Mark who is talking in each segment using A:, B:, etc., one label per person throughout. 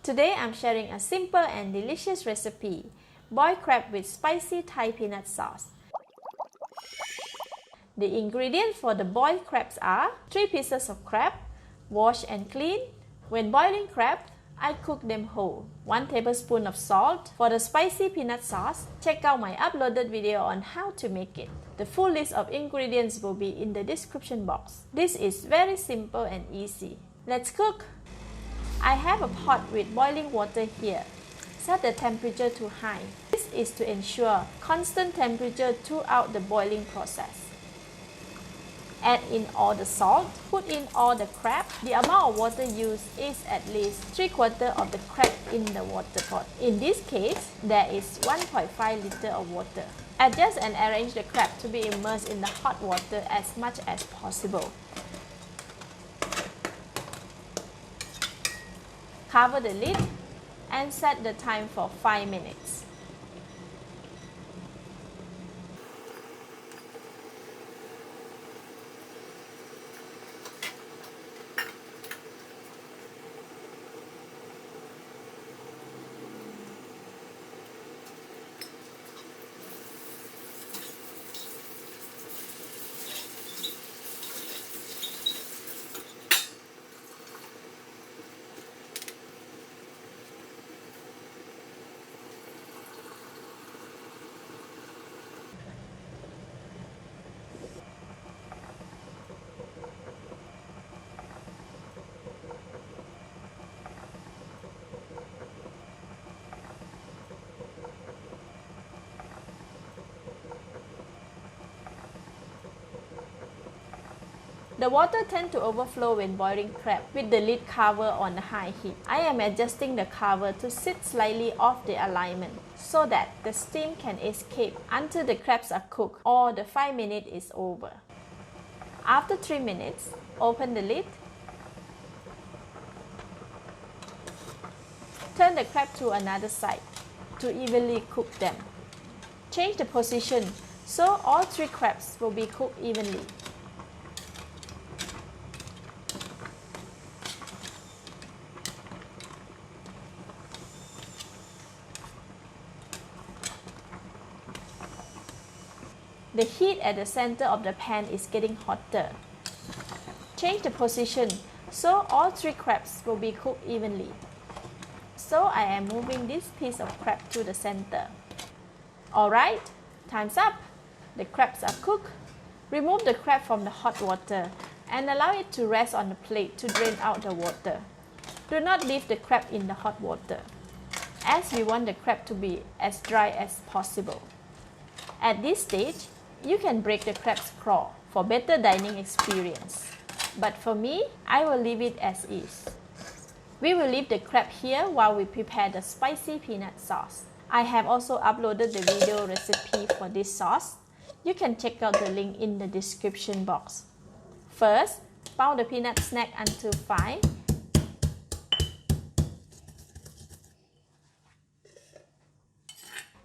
A: Today I'm sharing a simple and delicious recipe, boiled crab with spicy Thai peanut sauce. The ingredients for the boiled crabs are 3 pieces of crab, wash and clean. When boiling crab, I cook them whole. 1 tablespoon of salt. For the spicy peanut sauce, check out my uploaded video on how to make it. The full list of ingredients will be in the description box. This is very simple and easy. Let's cook! I have a pot with boiling water here. Set the temperature to high. This is to ensure constant temperature throughout the boiling process. Add in all the salt, put in all the crab. The amount of water used is at least 3/4 of the crab in the water pot. In this case, there is 1.5 liters of water. Adjust and arrange the crab to be immersed in the hot water as much as possible. Cover the lid and set the time for 5 minutes. The water tends to overflow when boiling crab with the lid cover on high heat. I am adjusting the cover to sit slightly off the alignment so that the steam can escape until the crabs are cooked or the 5 minutes is over. After 3 minutes, open the lid. Turn the crab to another side to evenly cook them. Change the position so all 3 crabs will be cooked evenly. The heat at the center of the pan is getting hotter. Change the position so all 3 crabs will be cooked evenly. So I am moving this piece of crab to the center. Alright, time's up. The crabs are cooked. Remove the crab from the hot water and allow it to rest on the plate to drain out the water. Do not leave the crab in the hot water, as we want the crab to be as dry as possible. At this stage, you can break the crab's claw for better dining experience. But for me, I will leave it as is. We will leave the crab here while we prepare the spicy peanut sauce. I have also uploaded the video recipe for this sauce. You can check out the link in the description box. First, pound the peanut snack until fine.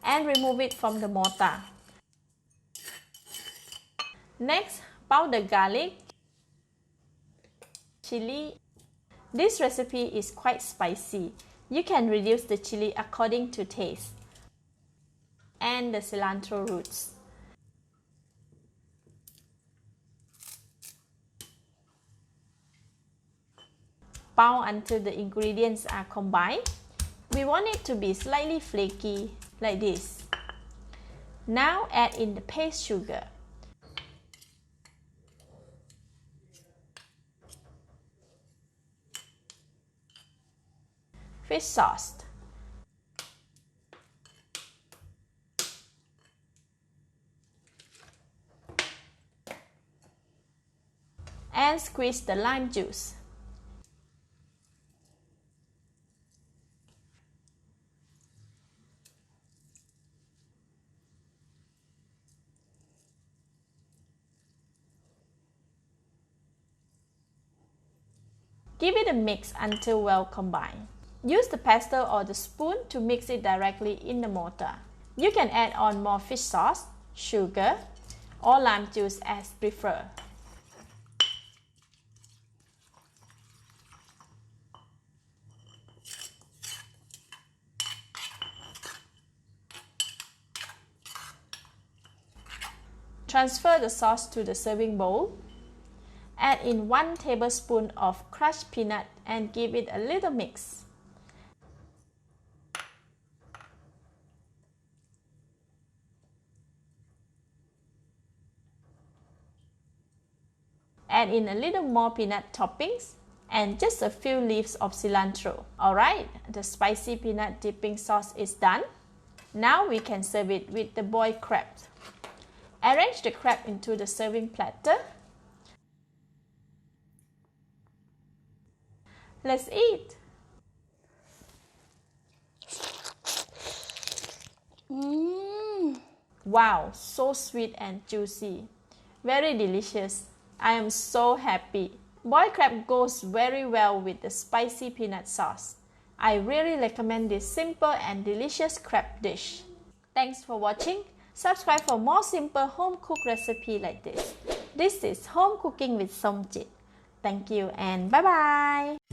A: And remove it from the mortar. Next, pound the garlic, chili. This recipe is quite spicy. You can reduce the chili according to taste. And the cilantro roots. Pound until the ingredients are combined. We want it to be slightly flaky, like this. Now add in the paste sugar. Fish sauce. And squeeze the lime juice. Give it a mix until well combined. Use the pestle or the spoon to mix it directly in the mortar. You can add on more fish sauce, sugar, or lime juice as preferred. Transfer the sauce to the serving bowl. Add in 1 tablespoon of crushed peanut and give it a little mix. Add in a little more peanut toppings and just a few leaves of cilantro. Alright, the spicy peanut dipping sauce is done. Now we can serve it with the boiled crabs. Arrange the crab into the serving platter. Let's eat! Wow, so sweet and juicy. Very delicious. I am so happy. Boiled crab goes very well with the spicy peanut sauce. I really recommend this simple and delicious crab dish. Thanks for watching. Subscribe for more simple home cooked recipe like this. This is Home Cooking with Somjit. Thank you and bye bye.